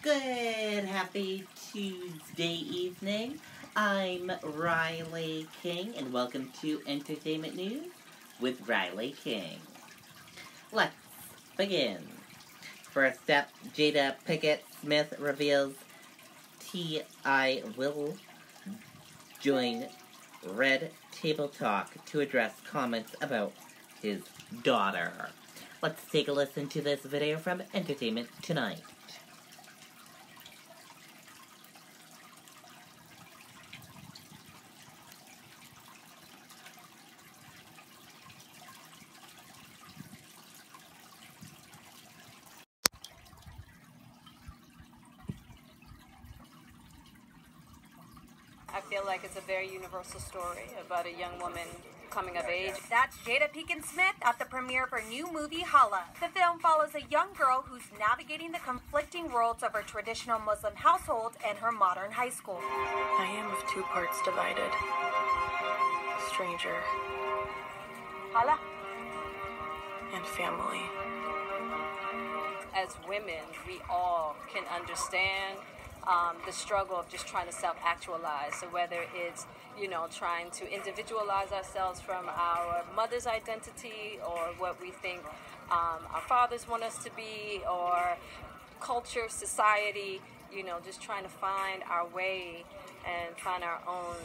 Good, happy Tuesday evening. I'm Riley King, and welcome to Entertainment News with Riley King. Let's begin. First up, Jada Pinkett Smith reveals T.I. will join Red Table Talk to address comments about his daughter. Let's take a listen to this video from Entertainment Tonight. I feel like it's a very universal story about a young woman coming of age. That's Jada Pinkett Smith at the premiere of her new movie, Hala. The film follows a young girl who's navigating the conflicting worlds of her traditional Muslim household and her modern high school. I am of two parts divided. Stranger. Hala. And family. As women, we all can understand the struggle of just trying to self-actualize. So whether it's, trying to individualize ourselves from our mother's identity or what we think our fathers want us to be, or culture, society, just trying to find our way and find our own,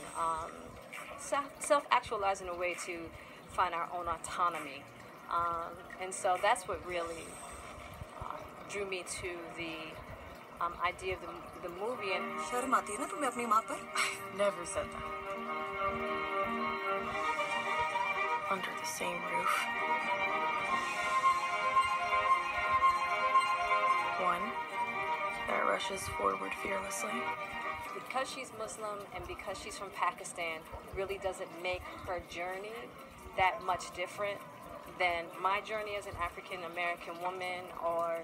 self-actualize in a way to find our own autonomy. And so that's what really drew me to the idea of the movie. And शर्म आती है ना तुम्हें अपनी माँ पर? Never said that. Under the same roof. One that rushes forward fearlessly. Because she's Muslim and because she's from Pakistan, really doesn't make her journey that much different than my journey as an African American woman, or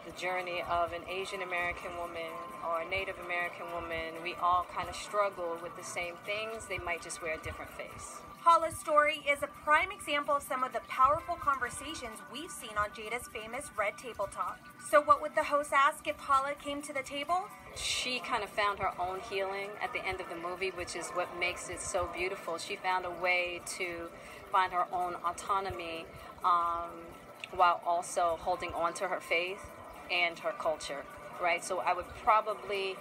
the journey of an Asian American woman or a Native American woman. We all kind of struggle with the same things. They might just wear a different face. Hala's story is a prime example of some of the powerful conversations we've seen on Jada's famous Red Table Talk. So what would the host ask if Hala came to the table? She kind of found her own healing at the end of the movie, which is what makes it so beautiful. She found a way to find her own autonomy while also holding on to her faith and her culture, right? So I would probably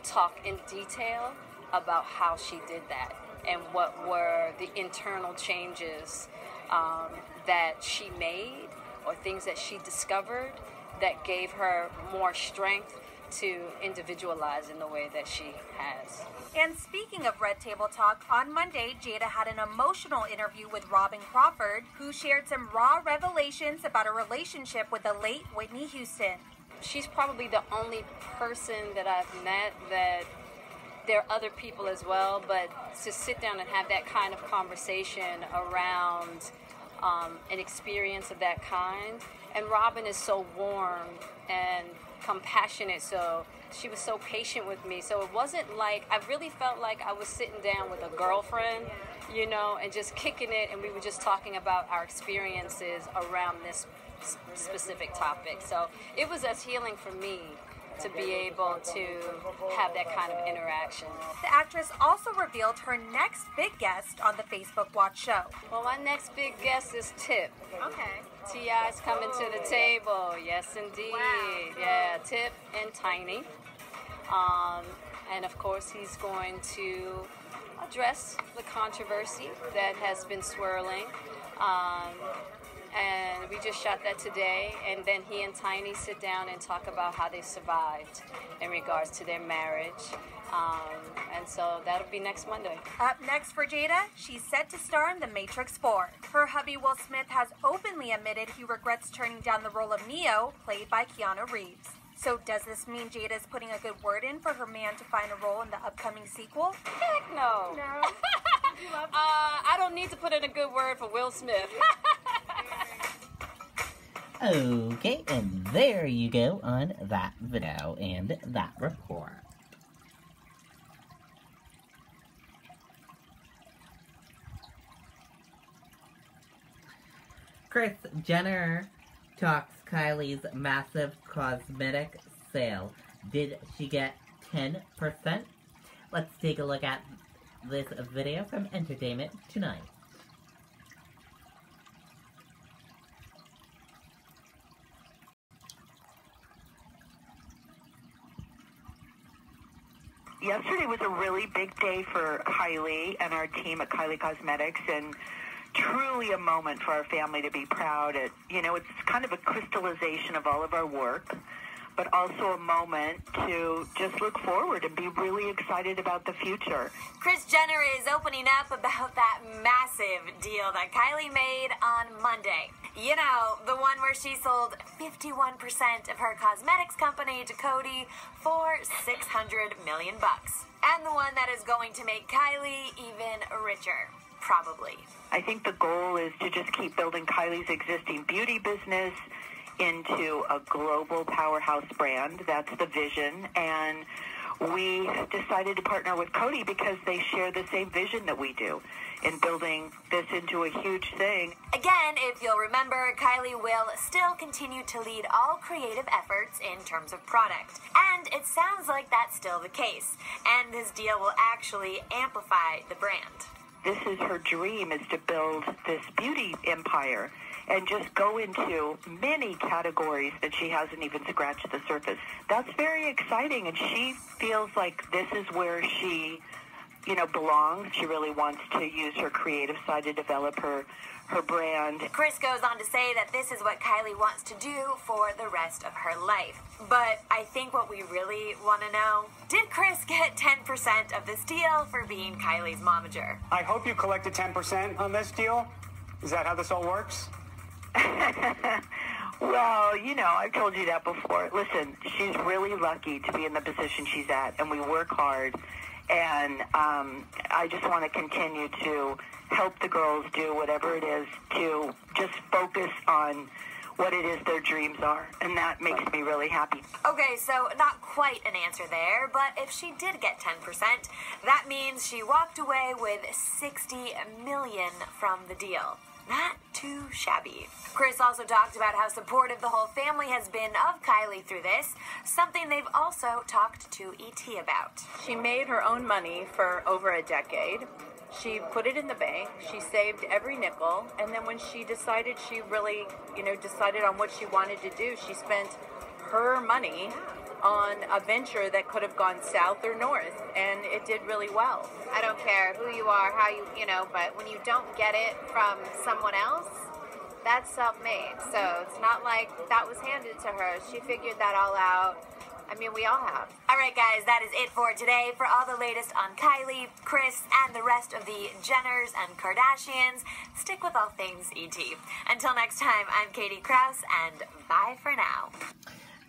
talk in detail about how she did that and what were the internal changes that she made, or things that she discovered that gave her more strength to individualize in the way that she has. And speaking of Red Table Talk, on Monday, Jada had an emotional interview with Robin Crawford, who shared some raw revelations about her relationship with the late Whitney Houston. She's probably the only person that I've met that there are other people as well, but to sit down and have that kind of conversation around an experience of that kind. And Robin is so warm and compassionate, so she was so patient with me. So it wasn't like, I really felt like I was sitting down with a girlfriend, and just kicking it, and we were just talking about our experiences around this specific topic. So it was as healing for me to be able to have that kind of interaction. The actress also revealed her next big guest on the Facebook Watch show. Well, my next big guest is Tip. Okay. T.I.'s coming to the table. Yes, indeed. Wow. Yeah, Tip and Tiny. And of course, he's going to address the controversy that has been swirling. And we just shot that today, and then he and Tiny sit down and talk about how they survived in regards to their marriage. And so that'll be next Monday. Up next for Jada, she's set to star in The Matrix 4. Her hubby Will Smith has openly admitted he regrets turning down the role of Neo, played by Keanu Reeves. So does this mean Jada's putting a good word in for her man to find a role in the upcoming sequel? Heck no. No. I don't need to put in a good word for Will Smith. Okay, and there you go on that video and that report. Kris Jenner talks Kylie's massive cosmetic sale Did she get 10%? Let's take a look at this video from Entertainment Tonight. Yesterday was a really big day for Kylie and our team at Kylie Cosmetics, and truly a moment for our family to be proud. It's kind of a crystallization of all of our work, but also a moment to just look forward and be really excited about the future. Kris Jenner is opening up about that massive deal that Kylie made on Monday. You know, the one where she sold 51% of her cosmetics company to Coty for $600 million. And the one that is going to make Kylie even richer, probably. I think the goal is to just keep building Kylie's existing beauty business into a global powerhouse brand. That's the vision. And we decided to partner with Coty because they share the same vision that we do in building this into a huge thing. Again, if you'll remember, Kylie will still continue to lead all creative efforts in terms of product. And it sounds like that's still the case. And this deal will actually amplify the brand. This is her dream, is to build this beauty empire and just go into many categories that she hasn't even scratched the surface. That's very exciting, and she feels like this is where she, belongs. She really wants to use her creative side to develop her brand. Kris goes on to say that this is what Kylie wants to do for the rest of her life. But I think what we really want to know, did Kris get 10% of this deal for being Kylie's momager? I hope you collected 10% on this deal. Is that how this all works? Well, I've told you that before. Listen, she's really lucky to be in the position she's at, and we work hard. And I just want to continue to help the girls do whatever it is to just focus on what it is their dreams are. And that makes me really happy. Okay, so not quite an answer there, but if she did get 10%, that means she walked away with $60 million from the deal. Not too shabby. Kris also talked about how supportive the whole family has been of Kylie through this, something they've also talked to E.T. about. She made her own money for over a decade. She put it in the bank. She saved every nickel. And then when she decided she really, decided on what she wanted to do, she spent her money on a venture that could have gone south or north, and it did really well. I don't care who you are, how but when you don't get it from someone else, that's self-made. So it's not like that was handed to her. She figured that all out. I mean, we all have. All right, guys, that is it for today. For all the latest on Kylie, Kris, and the rest of the Jenners and Kardashians, stick with all things ET. Until next time, I'm Katie Krause, and bye for now.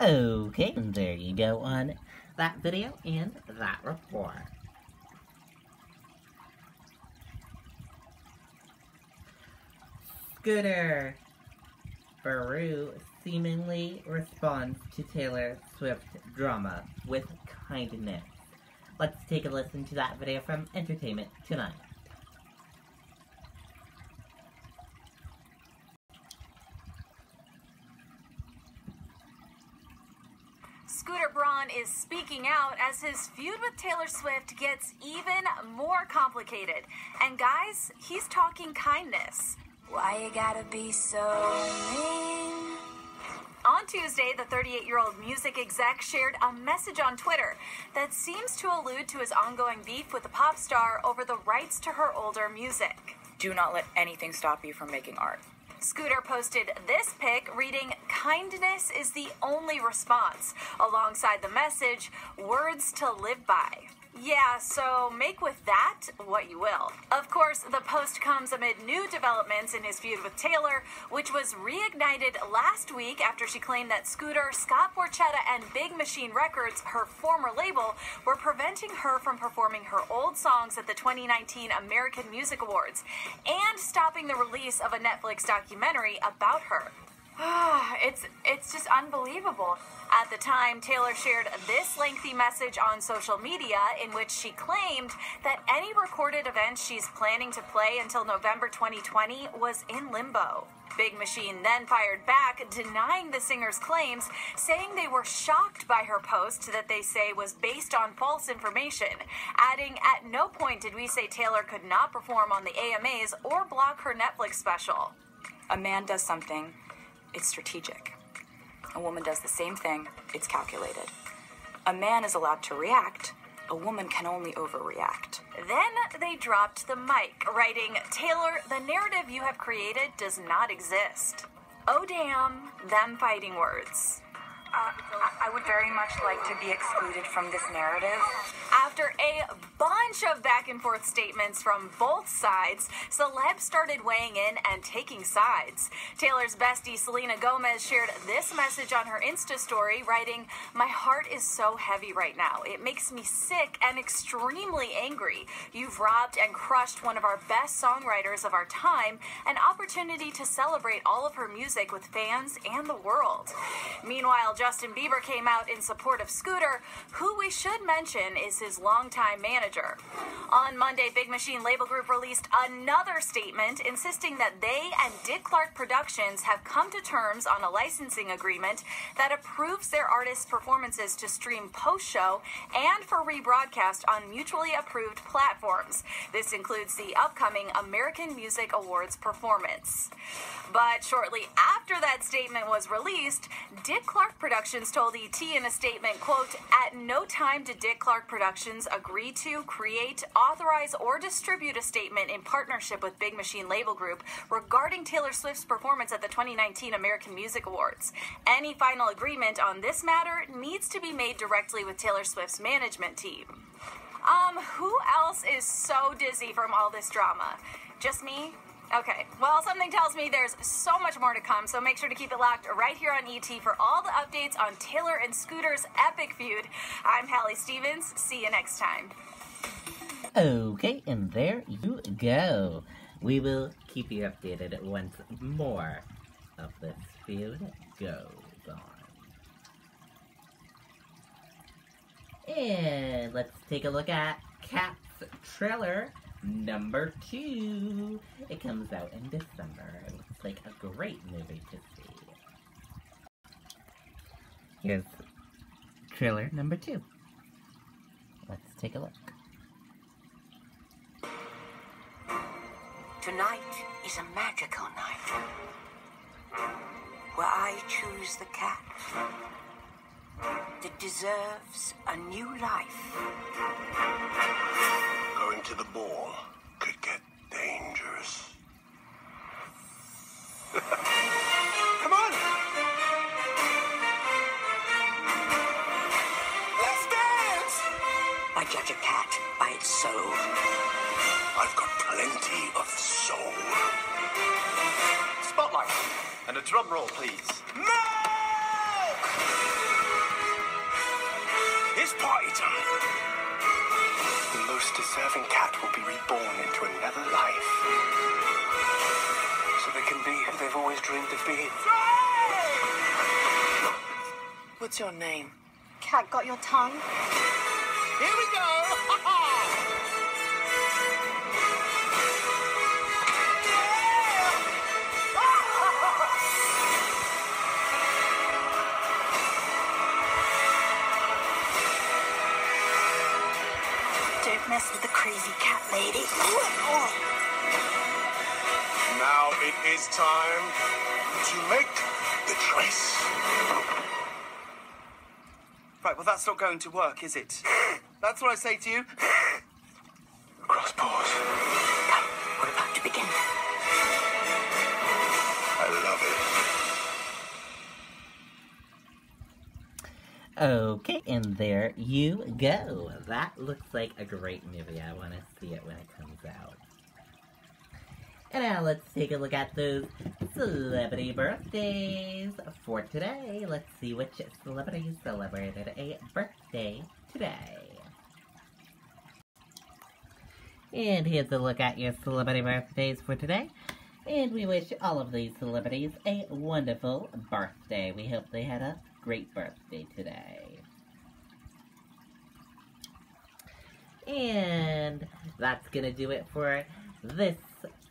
Okay, there you go on that video and that report. Scooter Braun seemingly responds to Taylor Swift drama with kindness. Let's take a listen to that video from Entertainment Tonight. Scooter Braun is speaking out as his feud with Taylor Swift gets even more complicated. And guys, he's talking kindness. Why you gotta be so mean? On Tuesday, the 38-year-old music exec shared a message on Twitter that seems to allude to his ongoing beef with the pop star over the rights to her older music. Do not let anything stop you from making art. Scooter posted this pic reading, "Kindness is the only response," alongside the message, "Words to live by." Yeah, so make with that what you will. Of course, the post comes amid new developments in his feud with Taylor, which was reignited last week after she claimed that Scooter, Scott Borchetta, and Big Machine Records, her former label, were preventing her from performing her old songs at the 2019 American Music Awards, and stopping the release of a Netflix documentary about her. It's just unbelievable. At the time, Taylor shared this lengthy message on social media in which she claimed that any recorded events she's planning to play until November 2020 was in limbo. Big Machine then fired back, denying the singer's claims, saying they were shocked by her post that they say was based on false information, adding, "At no point did we say Taylor could not perform on the AMAs or block her Netflix special." A man does something, it's strategic. A woman does the same thing, it's calculated. A man is allowed to react. A woman can only overreact. Then they dropped the mic, writing, "Taylor, the narrative you have created does not exist." Oh damn, them fighting words. I would very much like to be excluded from this narrative. After a bunch of back and forth statements from both sides, celebs started weighing in and taking sides. Taylor's bestie Selena Gomez shared this message on her Insta story, writing, "My heart is so heavy right now. It makes me sick and extremely angry. You've robbed and crushed one of our best songwriters of our time, an opportunity to celebrate all of her music with fans and the world." Meanwhile, Justin Bieber came out in support of Scooter, who we should mention is his longtime manager. On Monday, Big Machine Label Group released another statement insisting that they and Dick Clark Productions have come to terms on a licensing agreement that approves their artists' performances to stream post-show and for rebroadcast on mutually approved platforms. This includes the upcoming American Music Awards performance. But shortly after that statement was released, Dick Clark Productions told ET in a statement, quote, "At no time did Dick Clark Productions agree to, create, authorize, or distribute a statement in partnership with Big Machine Label Group regarding Taylor Swift's performance at the 2019 American Music Awards. Any final agreement on this matter needs to be made directly with Taylor Swift's management team." Who else is so dizzy from all this drama? Just me? Okay, well, something tells me there's so much more to come, so make sure to keep it locked right here on ET for all the updates on Taylor and Scooter's epic feud. I'm Hallie Stevens. See you next time. Okay, and there you go. We will keep you updated once more of this feud goes on. And let's take a look at Cats trailer number 2. It comes out in December. It looks like a great movie to see. Here's trailer number 2. Let's take a look. Tonight is a magical night where I choose the cat that deserves a new life. Going to the ball could get dangerous. Come on! Let's dance! I judge a cat by its soul. I've got plenty of soul. Spotlight. And a drum roll, please. Milk! It's party time. The most deserving cat will be reborn into another life. So they can be who they've always dreamed of being. What's your name? Cat got your tongue? Here we go! Don't mess with the crazy cat lady. Now it is time to make the choice. Right, well, that's not going to work, is it? That's what I say to you. Cross paws. Come, we're about to begin. I love it. Okay, and there you go. That looks like a great movie. I want to see it when it comes out. And now let's take a look at those celebrity birthdays for today. Let's see which celebrities celebrated a birthday today. And here's a look at your celebrity birthdays for today. And we wish all of these celebrities a wonderful birthday. We hope they had a great birthday today. And that's gonna do it for this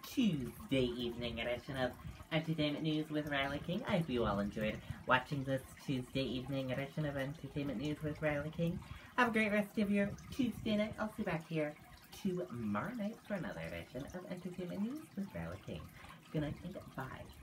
Tuesday evening edition of Entertainment News with Riley King. I hope you all enjoyed watching this Tuesday evening edition of Entertainment News with Riley King. Have a great rest of your Tuesday night. I'll see you back here tomorrow night for another edition of Entertainment News with Riley King. Good night and bye.